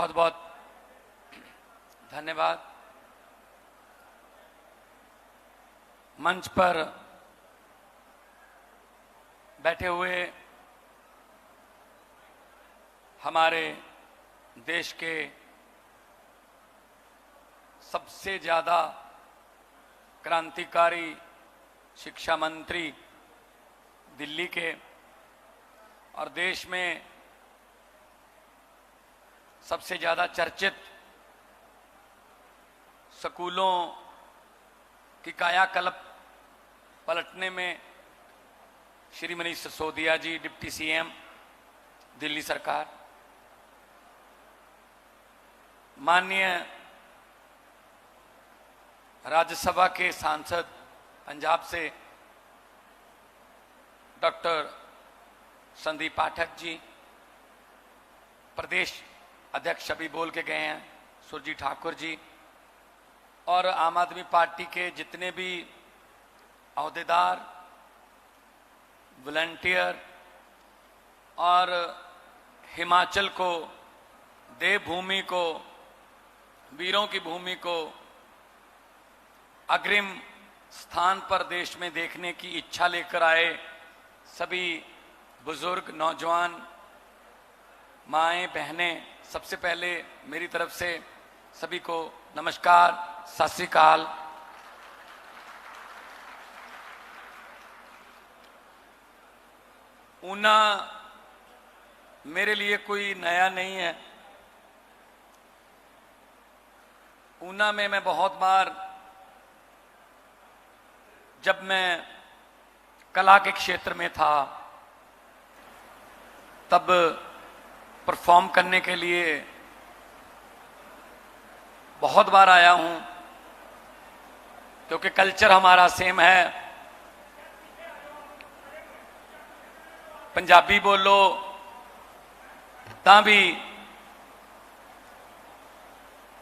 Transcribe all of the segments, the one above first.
बहुत बहुत धन्यवाद। मंच पर बैठे हुए हमारे देश के सबसे ज़्यादा क्रांतिकारी शिक्षा मंत्री दिल्ली के और देश में सबसे ज़्यादा चर्चित स्कूलों की कायाकल्प पलटने में श्री मनीष सिसोदिया जी, डिप्टी सीएम दिल्ली सरकार, माननीय राज्यसभा के सांसद पंजाब से डॉक्टर संदीप पाठक जी, प्रदेश अध्यक्ष अभी बोल के गए हैं सुरजीत ठाकुर जी, और आम आदमी पार्टी के जितने भी अहदेदार, वॉलंटियर और हिमाचल को, देवभूमि को, वीरों की भूमि को अग्रिम स्थान पर देश में देखने की इच्छा लेकर आए सभी बुजुर्ग, नौजवान, माएँ, बहनें, सबसे पहले मेरी तरफ से सभी को नमस्कार, सत श्री अकाल। ऊना मेरे लिए कोई नया नहीं है। ऊना में मैं बहुत बार, जब मैं कला के क्षेत्र में था तब परफॉर्म करने के लिए बहुत बार आया हूं, क्योंकि कल्चर हमारा सेम है। पंजाबी बोलो तां भी,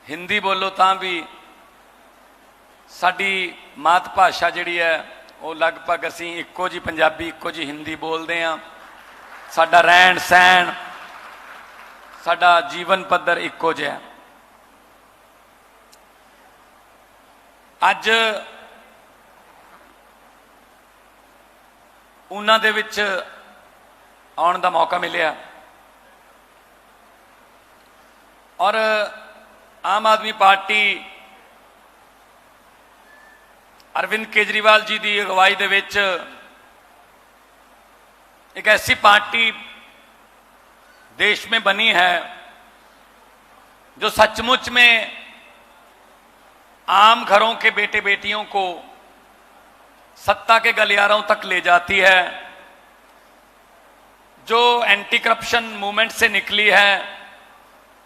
हिंदी बोलो तां भी, साडी मात भाषा जिहड़ी है वो लगभग असीं इक्को जी पंजाबी, इक्को जी हिंदी बोलते हैं। साडा रहन सहन, साडा जीवन पद्धर इक्को जिहा। अज ऊना दे विच आउण दा मौका मिलिया और आम आदमी पार्टी अरविंद केजरीवाल जी की अगवाई दे विच एक ऐसी पार्टी देश में बनी है जो सचमुच में आम घरों के बेटे बेटियों को सत्ता के गलियारों तक ले जाती है, जो एंटी करप्शन मूवमेंट से निकली है।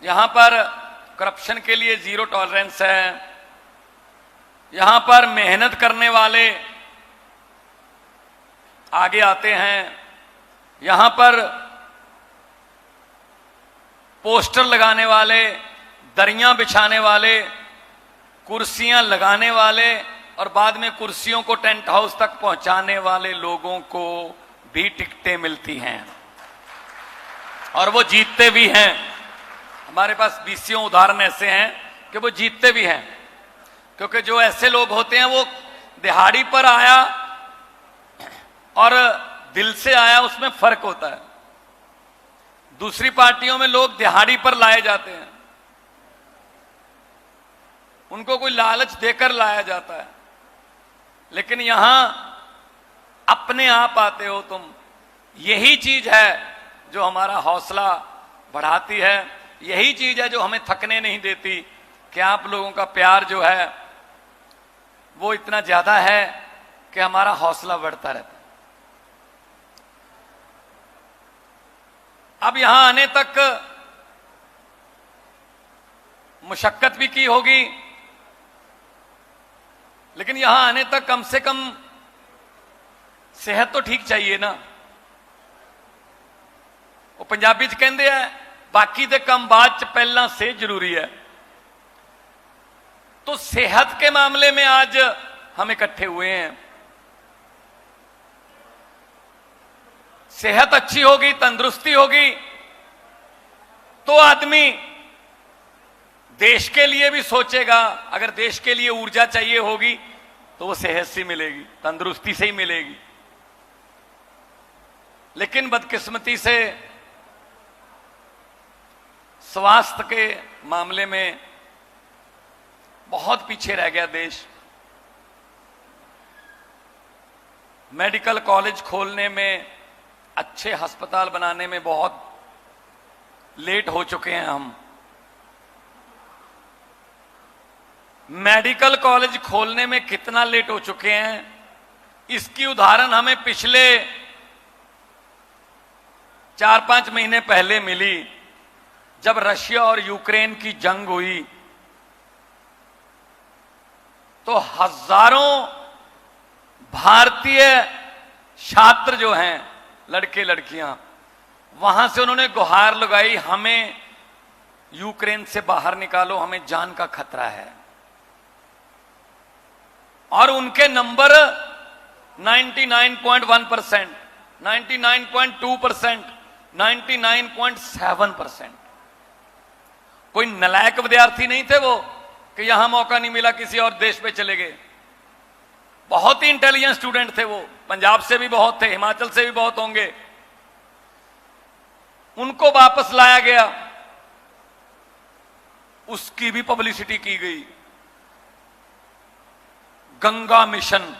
यहां पर करप्शन के लिए जीरो टॉलरेंस है। यहां पर मेहनत करने वाले आगे आते हैं। यहां पर पोस्टर लगाने वाले, दरियां बिछाने वाले, कुर्सियां लगाने वाले और बाद में कुर्सियों को टेंट हाउस तक पहुंचाने वाले लोगों को भी टिकटें मिलती हैं और वो जीतते भी हैं। हमारे पास बीसियों उदाहरण ऐसे हैं कि वो जीतते भी हैं, क्योंकि जो ऐसे लोग होते हैं वो दिहाड़ी पर आया और दिल से आया, उसमें फर्क होता है। दूसरी पार्टियों में लोग दिहाड़ी पर लाए जाते हैं, उनको कोई लालच देकर लाया जाता है, लेकिन यहां अपने आप आते हो तुम। यही चीज है जो हमारा हौसला बढ़ाती है, यही चीज है जो हमें थकने नहीं देती कि आप लोगों का प्यार जो है वो इतना ज्यादा है कि हमारा हौसला बढ़ता रहता है। अब यहां आने तक मुशक्कत भी की होगी, लेकिन यहां आने तक कम से कम सेहत तो ठीक चाहिए ना। वो पंजाबी च कहंदे हैं बाकी दे कम बाद च पहला सेहत जरूरी है। तो सेहत के मामले में आज हम इकट्ठे हुए हैं। सेहत अच्छी होगी, तंदुरुस्ती होगी तो आदमी देश के लिए भी सोचेगा, अगर देश के लिए ऊर्जा चाहिए होगी तो वो सेहत से मिलेगी, तंदुरुस्ती से ही मिलेगी। लेकिन बदकिस्मती से स्वास्थ्य के मामले में बहुत पीछे रह गया देश। मेडिकल कॉलेज खोलने में, अच्छे अस्पताल बनाने में बहुत लेट हो चुके हैं हम। मेडिकल कॉलेज खोलने में कितना लेट हो चुके हैं, इसकी उदाहरण हमें पिछले 4-5 महीने पहले मिली, जब रशिया और यूक्रेन की जंग हुई तो हजारों भारतीय छात्र जो हैं, लड़के लड़कियां, वहां से उन्होंने गुहार लगाई, हमें यूक्रेन से बाहर निकालो, हमें जान का खतरा है। और उनके नंबर 99.1%, 99.2%, 99.7%। कोई नलायक विद्यार्थी नहीं थे वो कि यहां मौका नहीं मिला किसी और देश पे चले गए। बहुत ही इंटेलिजेंट स्टूडेंट थे वो, पंजाब से भी बहुत थे, हिमाचल से भी बहुत होंगे। उनको वापस लाया गया, उसकी भी पब्लिसिटी की गई। गंगा मिशन,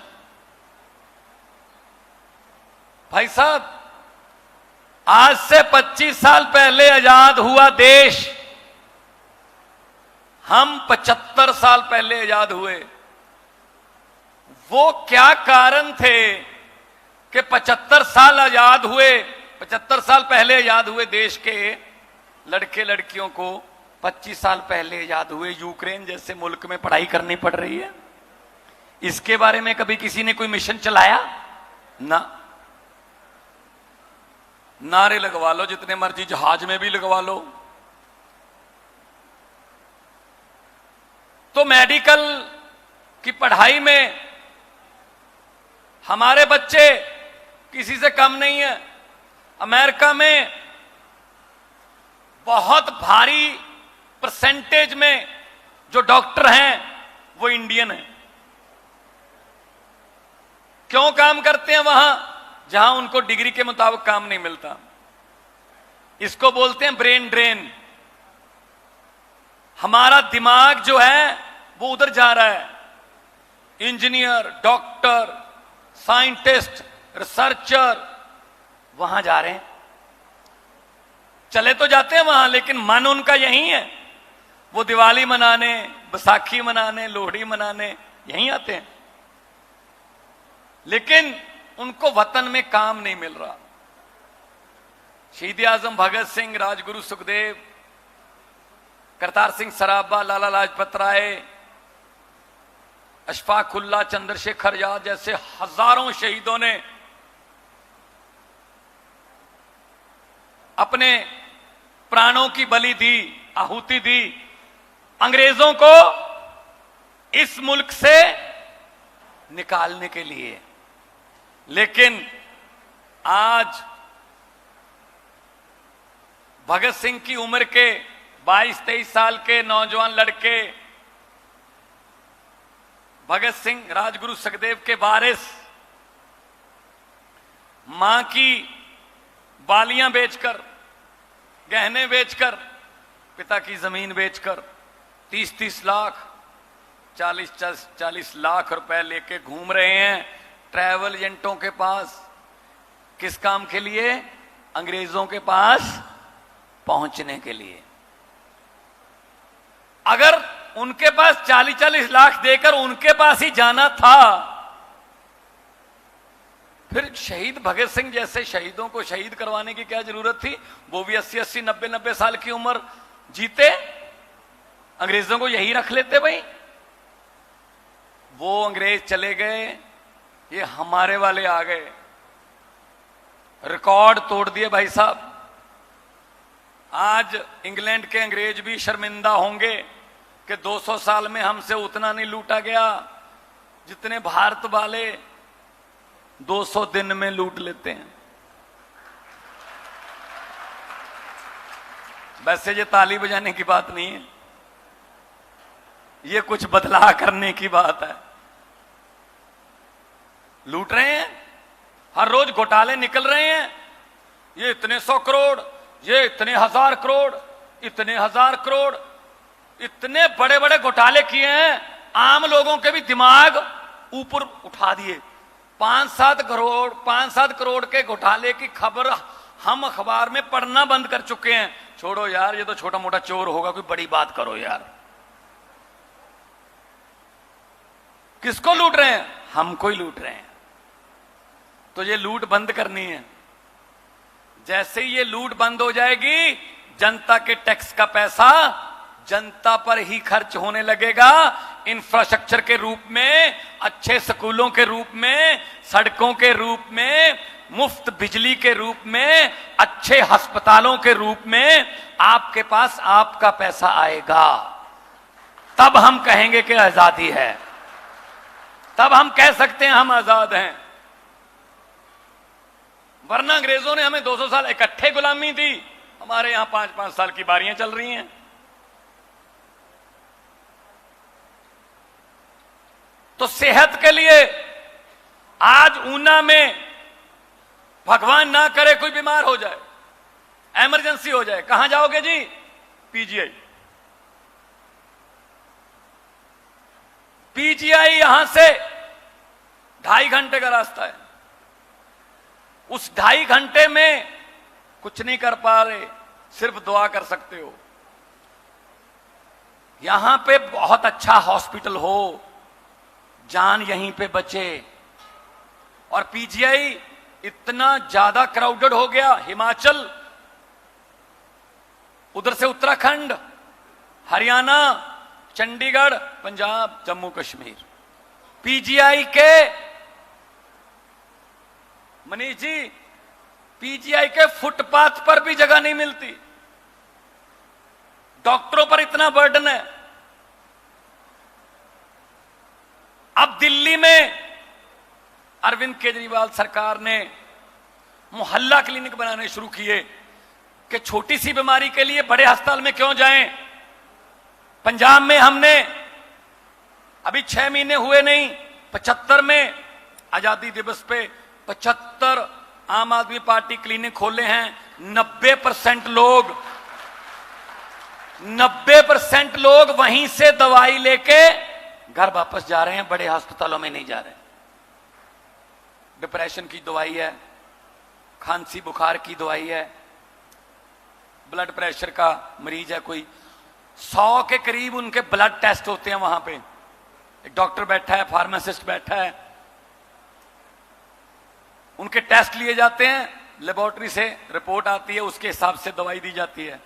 भाई साहब, आज से 25 साल पहले आजाद हुआ देश, हम 75 साल पहले आजाद हुए। वो क्या कारण थे कि 75 साल आजाद हुए, 75 साल पहले आजाद हुए देश के लड़के लड़कियों को 25 साल पहले आजाद हुए यूक्रेन जैसे मुल्क में पढ़ाई करनी पड़ रही है? इसके बारे में कभी किसी ने कोई मिशन चलाया? ना। नारे लगवा लो जितने मर्जी, जहाज में भी लगवा लो। तो मेडिकल की पढ़ाई में हमारे बच्चे किसी से कम नहीं है। अमेरिका में बहुत भारी परसेंटेज में जो डॉक्टर हैं वो इंडियन हैं। क्यों काम करते हैं वहां जहां उनको डिग्री के मुताबिक काम नहीं मिलता? इसको बोलते हैं ब्रेन ड्रेन। हमारा दिमाग जो है वो उधर जा रहा है। इंजीनियर, डॉक्टर, साइंटिस्ट, रिसर्चर वहां जा रहे हैं। चले तो जाते हैं वहां, लेकिन मन उनका यही है। वो दिवाली मनाने, बैसाखी मनाने, लोहड़ी मनाने यहीं आते हैं, लेकिन उनको वतन में काम नहीं मिल रहा। शहीद आजम भगत सिंह, राजगुरु सुखदेव, करतार सिंह सराबा, लाला लाजपत राय, अशफाक उल्लाह, चंद्रशेखर आजाद जैसे हजारों शहीदों ने अपने प्राणों की बलि दी, आहुति दी अंग्रेजों को इस मुल्क से निकालने के लिए। लेकिन आज भगत सिंह की उम्र के 22-23 साल के नौजवान लड़के, भगत सिंह, राजगुरु सुखदेव के वारिस, मां की बालियां बेचकर, गहने बेचकर, पिता की जमीन बेचकर 30-30 लाख, 40-40 लाख रुपए लेके घूम रहे हैं ट्रैवल एजेंटों के पास। किस काम के लिए? अंग्रेजों के पास पहुंचने के लिए। अगर उनके पास 40-40 लाख देकर उनके पास ही जाना था, फिर शहीद भगत सिंह जैसे शहीदों को शहीद करवाने की क्या जरूरत थी? वो भी 80-80, 90-90 साल की उम्र जीते, अंग्रेजों को यही रख लेते भाई। वो अंग्रेज चले गए, ये हमारे वाले आ गए, रिकॉर्ड तोड़ दिए भाई साहब। आज इंग्लैंड के अंग्रेज भी शर्मिंदा होंगे कि 200 साल में हमसे उतना नहीं लूटा गया जितने भारत वाले 200 दिन में लूट लेते हैं। वैसे ये ताली बजाने की बात नहीं है, ये कुछ बदलाव करने की बात है। लूट रहे हैं, हर रोज घोटाले निकल रहे हैं। ये इतने 100 करोड़, ये इतने 1000 करोड़, इतने 1000 करोड़, इतने बड़े बड़े घोटाले किए हैं, आम लोगों के भी दिमाग ऊपर उठा दिए। 5-7 करोड़ के घोटाले की खबर हम अखबार में पढ़ना बंद कर चुके हैं। छोड़ो यार, ये तो छोटा मोटा चोर होगा, कोई बड़ी बात करो यार। किसको लूट रहे हैं? हमको ही लूट रहे हैं। तो ये लूट बंद करनी है। जैसे ही ये लूट बंद हो जाएगी, जनता के टैक्स का पैसा जनता पर ही खर्च होने लगेगा। इंफ्रास्ट्रक्चर के रूप में, अच्छे स्कूलों के रूप में, सड़कों के रूप में, मुफ्त बिजली के रूप में, अच्छे अस्पतालों के रूप में आपके पास आपका पैसा आएगा। तब हम कहेंगे कि आजादी है, तब हम कह सकते हैं हम आजाद हैं। वरना अंग्रेजों ने हमें 200 साल इकट्ठे गुलामी दी, हमारे यहां 5-5 साल की बारियां चल रही हैं। तो सेहत के लिए आज ऊना में भगवान ना करे कोई बीमार हो जाए, इमरजेंसी हो जाए, कहां जाओगे जी? पीजीआई। पीजीआई यहां से 2.5 घंटे का रास्ता है। उस 2.5 घंटे में कुछ नहीं कर पा रहे, सिर्फ दुआ कर सकते हो। यहां पे बहुत अच्छा हॉस्पिटल हो, जान यहीं पे बचे। और पीजीआई इतना ज्यादा क्राउडेड हो गया, हिमाचल, उधर से उत्तराखंड, हरियाणा, चंडीगढ़, पंजाब, जम्मू कश्मीर, पीजीआई के मनीष जी, पीजीआई के फुटपाथ पर भी जगह नहीं मिलती। डॉक्टरों पर इतना बर्डन है। अब दिल्ली में अरविंद केजरीवाल सरकार ने मोहल्ला क्लिनिक बनाने शुरू किए कि छोटी सी बीमारी के लिए बड़े अस्पताल में क्यों जाएं। पंजाब में हमने अभी 6 महीने हुए नहीं, 75 में आजादी दिवस पे 75 आम आदमी पार्टी क्लिनिक खोले हैं। 90% लोग वहीं से दवाई लेके घर वापस जा रहे हैं, बड़े अस्पतालों में नहीं जा रहे। डिप्रेशन की दवाई है, खांसी बुखार की दवाई है, ब्लड प्रेशर का मरीज है कोई, 100 के करीब उनके ब्लड टेस्ट होते हैं वहां पे। एक डॉक्टर बैठा है, फार्मासिस्ट बैठा है, उनके टेस्ट लिए जाते हैं, लेबोरेटरी से रिपोर्ट आती है, उसके हिसाब से दवाई दी जाती है।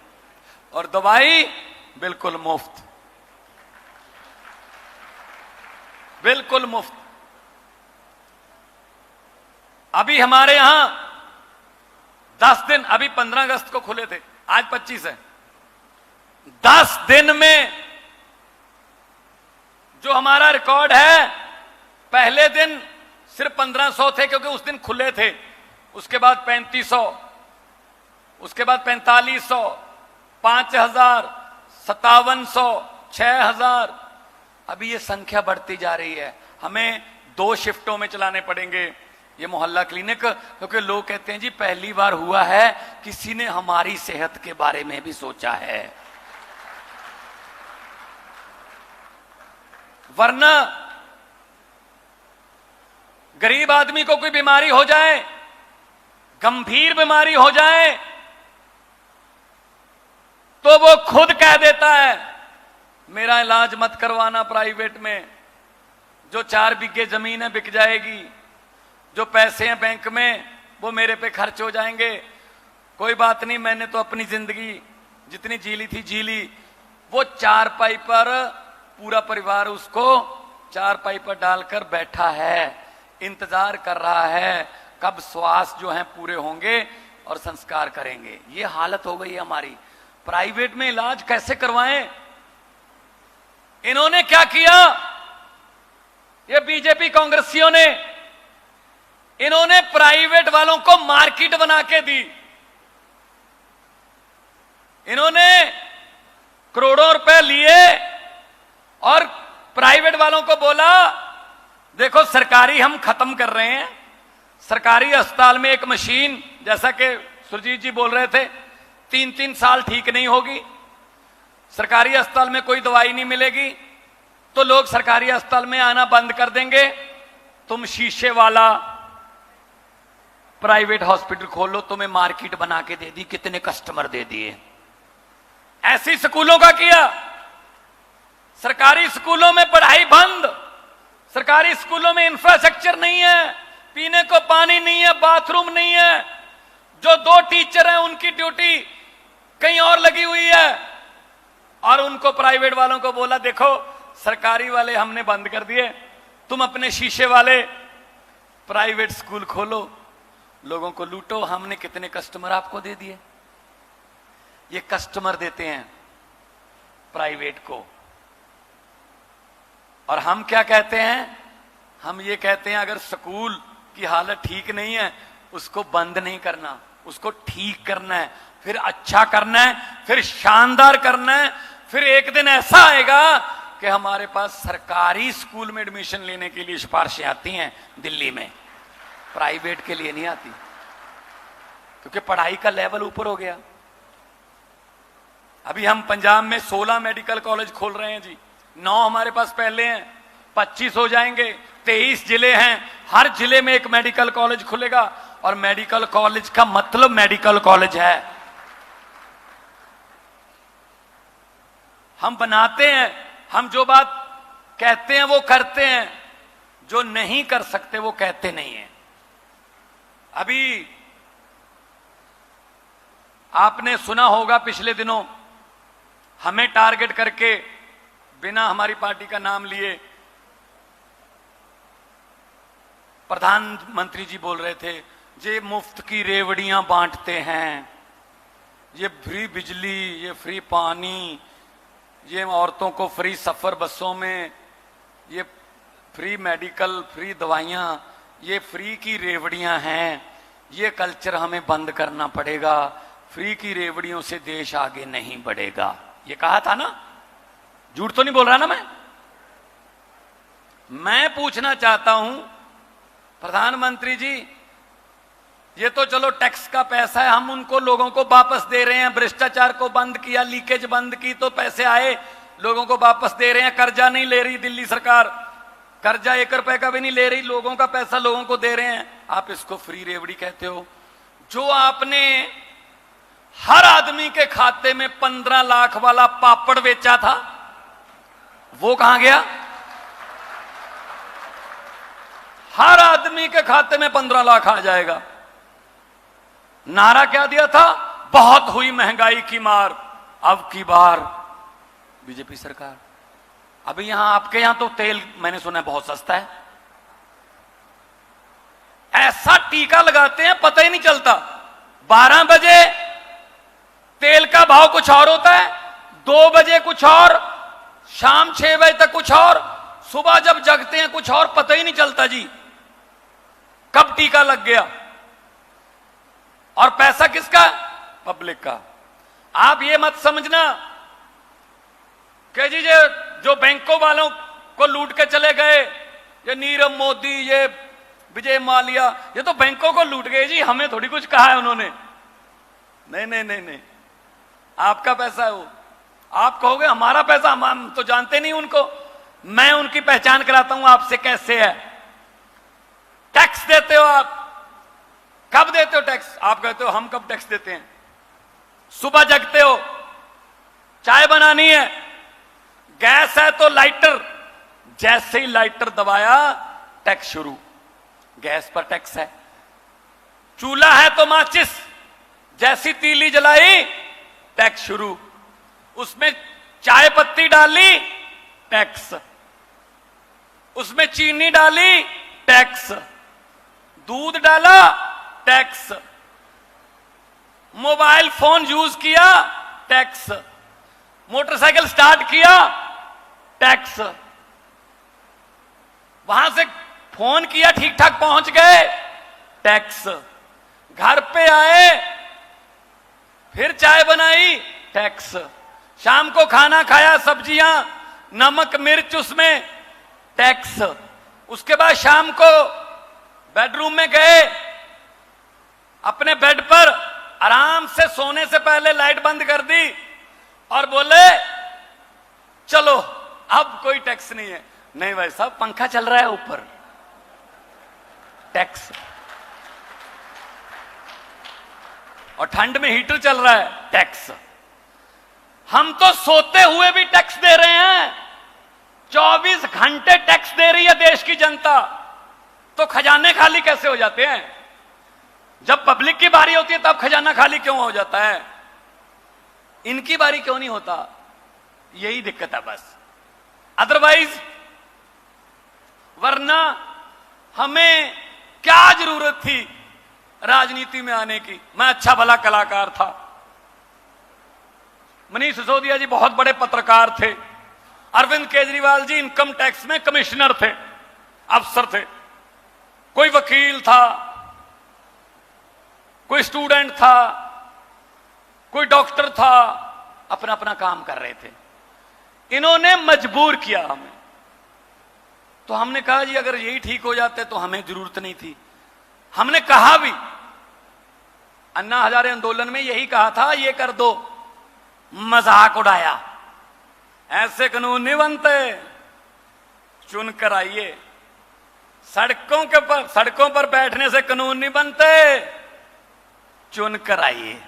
और दवाई बिल्कुल मुफ्त, बिल्कुल मुफ्त। अभी हमारे यहां 10 दिन, अभी 15 अगस्त को खुले थे, आज 25 है। 10 दिन में जो हमारा रिकॉर्ड है, पहले दिन सिर्फ 1500 थे क्योंकि उस दिन खुले थे, उसके बाद 3500, उसके बाद 4500, 5000, 5700, 6000। अभी ये संख्या बढ़ती जा रही है। हमें 2 शिफ्टों में चलाने पड़ेंगे ये मोहल्ला क्लिनिक, क्योंकि लोग कहते हैं जी पहली बार हुआ है किसी ने हमारी सेहत के बारे में भी सोचा है। वरना गरीब आदमी को कोई बीमारी हो जाए, गंभीर बीमारी हो जाए, तो वो खुद कह देता है मेरा इलाज मत करवाना प्राइवेट में, जो 4 बीघे जमीन है बिक जाएगी, जो पैसे हैं बैंक में वो मेरे पे खर्च हो जाएंगे। कोई बात नहीं, मैंने तो अपनी जिंदगी जितनी जी ली थी जी ली। वो 4पाई पर पूरा परिवार उसको 4पाई पर डालकर बैठा है, इंतजार कर रहा है कब श्वास जो हैं पूरे होंगे और संस्कार करेंगे। ये हालत हो गई है हमारी। प्राइवेट में इलाज कैसे करवाएं? इन्होंने क्या किया, ये बीजेपी कांग्रेसियों ने, इन्होंने प्राइवेट वालों को मार्केट बना के दी। इन्होंने करोड़ों रुपए लिए और प्राइवेट वालों को बोला देखो सरकारी हम खत्म कर रहे हैं, सरकारी अस्पताल में एक मशीन, जैसा कि सुरजीत जी बोल रहे थे, 3-3 साल ठीक नहीं होगी, सरकारी अस्पताल में कोई दवाई नहीं मिलेगी, तो लोग सरकारी अस्पताल में आना बंद कर देंगे, तुम शीशे वाला प्राइवेट हॉस्पिटल खोलो, तुम्हें मार्केट बना के दे दी, कितने कस्टमर दे दिए। ऐसी स्कूलों का किया। सरकारी स्कूलों में पढ़ाई बंद, सरकारी स्कूलों में इंफ्रास्ट्रक्चर नहीं है, पीने को पानी नहीं है, बाथरूम नहीं है, जो 2 टीचर हैं उनकी ड्यूटी कहीं और लगी हुई है, और उनको प्राइवेट वालों को बोला देखो सरकारी वाले हमने बंद कर दिए, तुम अपने शीशे वाले प्राइवेट स्कूल खोलो, लोगों को लूटो। हमने कितने कस्टमर आपको दे दिए। ये कस्टमर देते हैं प्राइवेट को, और हम क्या कहते हैं, हम ये कहते हैं अगर स्कूल की हालत ठीक नहीं है उसको बंद नहीं करना, उसको ठीक करना है, फिर अच्छा करना है, फिर शानदार करना है। फिर एक दिन ऐसा आएगा कि हमारे पास सरकारी स्कूल में एडमिशन लेने के लिए सिफारिशें आती हैं दिल्ली में, प्राइवेट के लिए नहीं आती, क्योंकि पढ़ाई का लेवल ऊपर हो गया। अभी हम पंजाब में 16 मेडिकल कॉलेज खोल रहे हैं जी, 9 हमारे पास पहले हैं, 25 हो जाएंगे, 23 जिले हैं, हर जिले में एक मेडिकल कॉलेज खुलेगा। और मेडिकल कॉलेज का मतलब मेडिकल कॉलेज है। हम बनाते हैं, हम जो बात कहते हैं वो करते हैं, जो नहीं कर सकते वो कहते नहीं हैं। अभी आपने सुना होगा पिछले दिनों हमें टारगेट करके, बिना हमारी पार्टी का नाम लिए, प्रधानमंत्री जी बोल रहे थे ये मुफ्त की रेवड़ियां बांटते हैं, ये फ्री बिजली, ये फ्री पानी, ये औरतों को फ्री सफर बसों में, ये फ्री मेडिकल, फ्री दवाइयां, ये फ्री की रेवड़ियां हैं, ये कल्चर हमें बंद करना पड़ेगा, फ्री की रेवड़ियों से देश आगे नहीं बढ़ेगा। ये कहा था ना, झूठ तो नहीं बोल रहा ना मैं पूछना चाहता हूं प्रधानमंत्री जी, ये तो चलो टैक्स का पैसा है, हम उनको लोगों को वापस दे रहे हैं, भ्रष्टाचार को बंद किया, लीकेज बंद की तो पैसे आए, लोगों को वापस दे रहे हैं, कर्जा नहीं ले रही दिल्ली सरकार, कर्जा 1 रुपए का भी नहीं ले रही, लोगों का पैसा लोगों को दे रहे हैं, आप इसको फ्री रेवड़ी कहते हो। जो आपने हर आदमी के खाते में 15 लाख वाला पापड़ बेचा था वो कहां गया? हर आदमी के खाते में 15 लाख आ जाएगा। नारा क्या दिया था? बहुत हुई महंगाई की मार, अब की बार बीजेपी सरकार। अभी यहां आपके यहां तो तेल मैंने सुना है बहुत सस्ता है, ऐसा टीका लगाते हैं पता ही नहीं चलता। 12 बजे तेल का भाव कुछ और होता है, 2 बजे कुछ और, शाम 6 बजे तक कुछ और, सुबह जब जगते हैं कुछ और, पता ही नहीं चलता जी कब टीका लग गया। और पैसा किसका? पब्लिक का। आप ये मत समझना कि जी जो बैंकों वालों को लूट के चले गए, ये नीरव मोदी, ये विजय माल्या, ये तो बैंकों को लूट गए जी, हमें थोड़ी कुछ कहा है उन्होंने। नहीं नहीं नहीं नहीं, आपका पैसा है वो। आप कहोगे हमारा पैसा, हम तो जानते नहीं उनको। मैं उनकी पहचान कराता हूं आपसे कैसे है। टैक्स देते हो आप, कब देते हो टैक्स? आप कहते हो हम कब टैक्स देते हैं? सुबह जगते हो, चाय बनानी है, गैस है तो लाइटर, जैसे ही लाइटर दबाया टैक्स शुरू, गैस पर टैक्स है। चूल्हा है तो माचिस, जैसी तीली जलाई टैक्स शुरू, उसमें चाय पत्ती डाली टैक्स, उसमें चीनी डाली टैक्स, दूध डाला टैक्स, मोबाइल फोन यूज किया टैक्स, मोटरसाइकिल स्टार्ट किया टैक्स, वहां से फोन किया ठीक ठाक पहुंच गए टैक्स, घर पे आए फिर चाय बनाई टैक्स, शाम को खाना खाया, सब्जियां नमक मिर्च उसमें टैक्स। उसके बाद शाम को बेडरूम में गए, अपने बेड पर आराम से सोने से पहले लाइट बंद कर दी और बोले चलो अब कोई टैक्स नहीं है। नहीं भाई साहब, पंखा चल रहा है ऊपर, टैक्स। और ठंड में हीटर चल रहा है, टैक्स। हम तो सोते हुए भी टैक्स दे रहे हैं। 24 घंटे टैक्स दे रही है देश की जनता, तो खजाने खाली कैसे हो जाते हैं? जब पब्लिक की बारी होती है तब खजाना खाली क्यों हो जाता है? इनकी बारी क्यों नहीं होता? यही दिक्कत है बस। अदरवाइज वरना हमें क्या जरूरत थी राजनीति में आने की? मैं अच्छा भला कलाकार था, मनीष सिसोदिया जी बहुत बड़े पत्रकार थे, अरविंद केजरीवाल जी इनकम टैक्स में कमिश्नर थे, अफसर थे, कोई वकील था, कोई स्टूडेंट था, कोई डॉक्टर था, अपना अपना काम कर रहे थे। इन्होंने मजबूर किया हमें, तो हमने कहा जी अगर यही ठीक हो जाते तो हमें जरूरत नहीं थी। हमने कहा भी, अन्ना हजारे आंदोलन में यही कहा था, ये कर दो, मजाक उड़ाया, ऐसे कानून नहीं बनते, चुन कर आइए। सड़कों पर बैठने से कानून नहीं बनते, चुन कर आइए।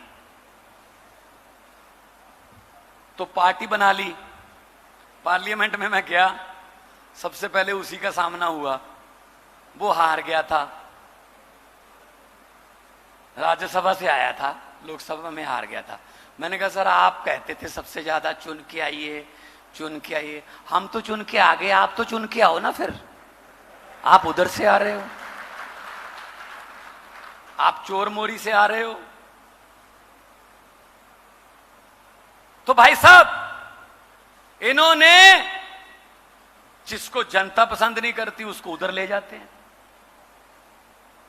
तो पार्टी बना ली। पार्लियामेंट में मैं गया, सबसे पहले उसी का सामना हुआ, वो हार गया था। राज्यसभा से आया था, लोकसभा में हार गया था। मैंने कहा सर आप कहते थे सबसे ज्यादा चुन के आइए, चुन के आइए। हम तो चुन के आ गए, आप तो चुन के आओ ना। फिर आप उधर से आ रहे हो, आप चोर मोरी से आ रहे हो। तो भाई साहब, इन्होंने जिसको जनता पसंद नहीं करती उसको उधर ले जाते हैं।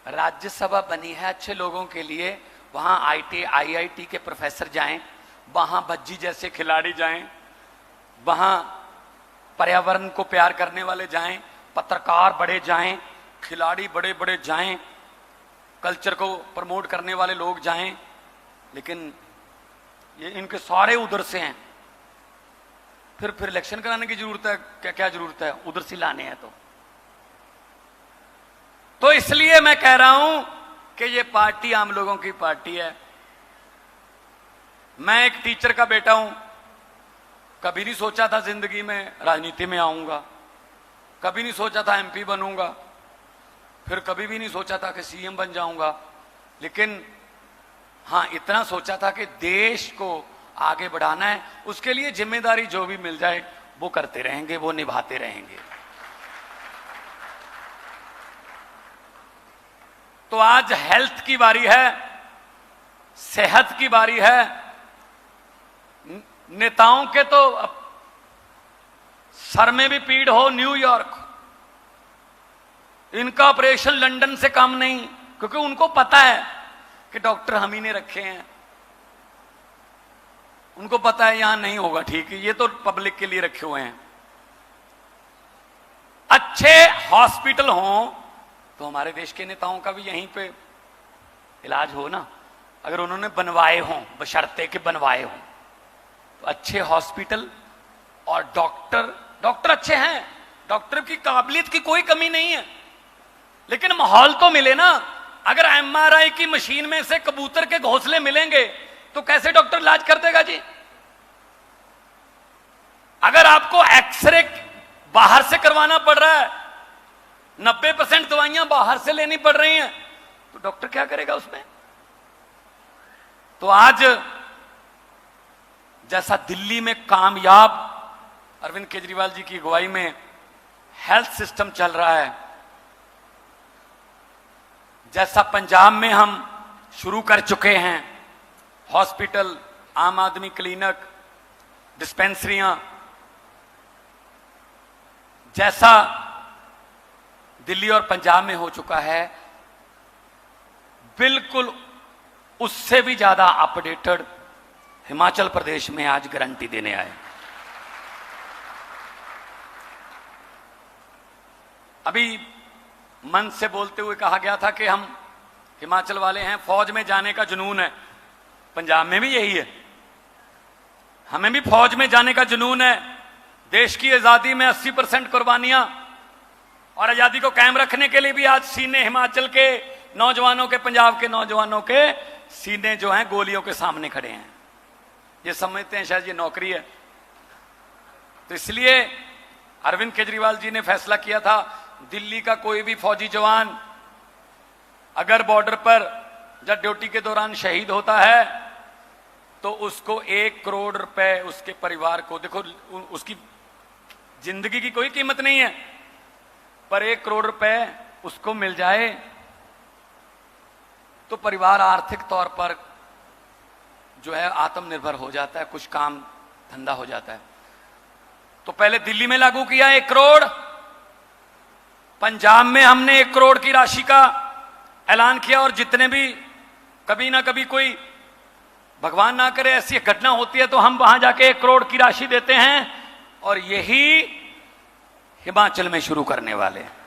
राज्यसभा बनी है अच्छे लोगों के लिए, वहां IIT के प्रोफेसर जाएं, वहां भज्जी जैसे खिलाड़ी जाएं, वहां पर्यावरण को प्यार करने वाले जाएं, पत्रकार बड़े जाएं, खिलाड़ी बड़े बड़े जाएं, कल्चर को प्रमोट करने वाले लोग जाएं। लेकिन ये इनके सारे उधर से हैं। फिर इलेक्शन कराने की जरूरत है क्या? क्या जरूरत है? उधर से लाने हैं। तो इसलिए मैं कह रहा हूं कि ये पार्टी आम लोगों की पार्टी है। मैं एक टीचर का बेटा हूं, कभी नहीं सोचा था जिंदगी में राजनीति में आऊंगा, कभी नहीं सोचा था MP बनूंगा, फिर कभी भी नहीं सोचा था कि CM बन जाऊंगा। लेकिन हाँ, इतना सोचा था कि देश को आगे बढ़ाना है, उसके लिए जिम्मेदारी जो भी मिल जाए वो करते रहेंगे, वो निभाते रहेंगे। तो आज हेल्थ की बारी है, सेहत की बारी है। नेताओं के तो सर में भी पीड़ हो न्यूयॉर्क, इनका ऑपरेशन लंदन से कम नहीं, क्योंकि उनको पता है कि डॉक्टर हम ही ने रखे हैं। उनको पता है यहां नहीं होगा ठीक, ये तो पब्लिक के लिए रखे हुए हैं। अच्छे हॉस्पिटल हों तो हमारे देश के नेताओं का भी यहीं पे इलाज हो ना। अगर उन्होंने बनवाए हों, बशर्ते के बनवाए हों, तो अच्छे हॉस्पिटल और डॉक्टर अच्छे हैं, डॉक्टर की काबिलियत की कोई कमी नहीं है, लेकिन माहौल तो मिले ना। अगर MRI की मशीन में से कबूतर के घोंसले मिलेंगे तो कैसे डॉक्टर इलाज कर देगा जी? अगर आपको एक्सरे बाहर से करवाना पड़ रहा है, 90% दवाइयां बाहर से लेनी पड़ रही हैं, तो डॉक्टर क्या करेगा उसमें? तो आज जैसा दिल्ली में कामयाब अरविंद केजरीवाल जी की अगुवाई में हेल्थ सिस्टम चल रहा है, जैसा पंजाब में हम शुरू कर चुके हैं, हॉस्पिटल, आम आदमी क्लिनिक, डिस्पेंसरियां, जैसा दिल्ली और पंजाब में हो चुका है, बिल्कुल उससे भी ज्यादा अपडेटेड हिमाचल प्रदेश में आज गारंटी देने आए। अभी मन से बोलते हुए कहा गया था कि हम हिमाचल वाले हैं, फौज में जाने का जुनून है। पंजाब में भी यही है, हमें भी फौज में जाने का जुनून है। देश की आजादी में 80% कुर्बानियां, और आजादी को कायम रखने के लिए भी आज सीने हिमाचल के नौजवानों के, पंजाब के नौजवानों के सीने जो हैं गोलियों के सामने खड़े हैं। ये समझते हैं शायद ये नौकरी है। तो इसलिए अरविंद केजरीवाल जी ने फैसला किया था, दिल्ली का कोई भी फौजी जवान अगर बॉर्डर पर जब ड्यूटी के दौरान शहीद होता है तो उसको 1 करोड़ रुपए उसके परिवार को, देखो उसकी जिंदगी की कोई कीमत नहीं है, पर 1 करोड़ रुपए उसको मिल जाए तो परिवार आर्थिक तौर पर जो है आत्मनिर्भर हो जाता है, कुछ काम धंधा हो जाता है। तो पहले दिल्ली में लागू किया 1 करोड़, पंजाब में हमने 1 करोड़ की राशि का ऐलान किया, और जितने भी कभी ना कभी कोई भगवान ना करे ऐसी घटना होती है तो हम वहां जाके 1 करोड़ की राशि देते हैं, और यही हिमाचल में शुरू करने वाले हैं।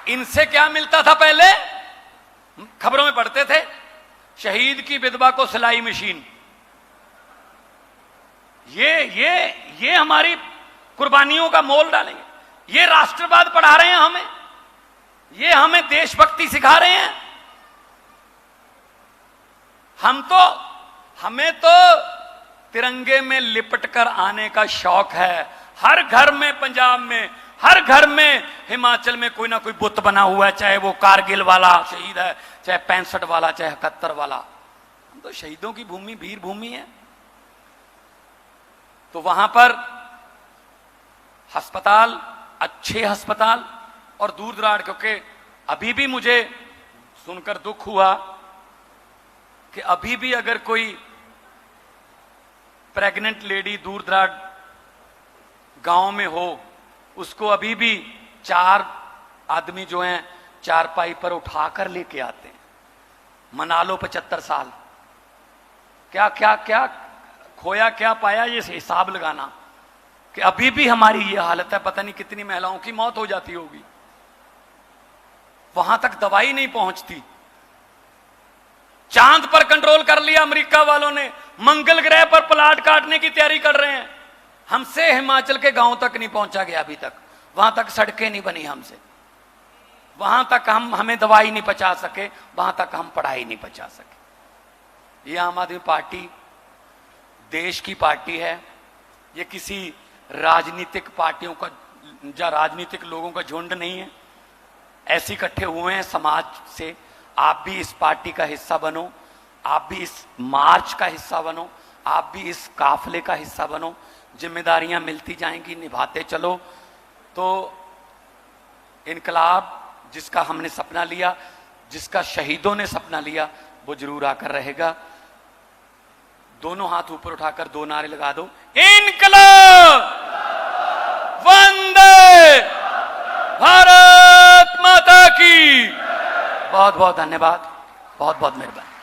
इनसे क्या मिलता था पहले, खबरों में पढ़ते थे, शहीद की विधवा को सिलाई मशीन। ये हमारी कुर्बानियों का मोल डालेंगे, ये राष्ट्रवाद पढ़ा रहे हैं हमें, ये हमें देशभक्ति सिखा रहे हैं। हमें तो तिरंगे में लिपटकर आने का शौक है। हर घर में, पंजाब में हर घर में, हिमाचल में कोई ना कोई बुत बना हुआ है, चाहे वो कारगिल वाला शहीद है, चाहे 65 वाला, चाहे 71 वाला। हम तो शहीदों की भूमि, वीर भूमि है। तो वहां पर अस्पताल, अच्छे अस्पताल, और दूर दराज, क्योंकि अभी भी मुझे सुनकर दुख हुआ कि अभी भी अगर कोई प्रेग्नेंट लेडी दूर दराज गांव में हो, उसको अभी भी 4 आदमी जो हैं चारपाई पर उठाकर लेके आते हैं। मना लो 75 साल, क्या क्या क्या खोया, क्या पाया, ये हिसाब लगाना कि अभी भी हमारी ये हालत है। पता नहीं कितनी महिलाओं की मौत हो जाती होगी, वहां तक दवाई नहीं पहुंचती। चांद पर कंट्रोल कर लिया अमेरिका वालों ने, मंगल ग्रह पर प्लाट काटने की तैयारी कर रहे हैं। हमसे हिमाचल के गांव तक नहीं पहुंचा गया अभी तक, वहां तक सड़कें नहीं बनी हमसे, वहां तक हमें दवाई नहीं पहुंचा सके, वहां तक हम पढ़ाई नहीं पहुंचा सके। ये आम आदमी पार्टी देश की पार्टी है, ये किसी राजनीतिक पार्टियों का या राजनीतिक लोगों का झुंड नहीं है। ऐसे इकट्ठे हुए हैं समाज से। आप भी इस पार्टी का हिस्सा बनो, आप भी इस मार्च का हिस्सा बनो, आप भी इस काफले का हिस्सा बनो। जिम्मेदारियां मिलती जाएंगी, निभाते चलो, तो इनकलाब जिसका हमने सपना लिया, जिसका शहीदों ने सपना लिया, वो जरूर आकर रहेगा। दोनों हाथ ऊपर उठाकर 2 नारे लगा दो, इनकलाब, वंदे भारत माता की। बहुत बहुत धन्यवाद, बहुत बहुत मेहरबानी।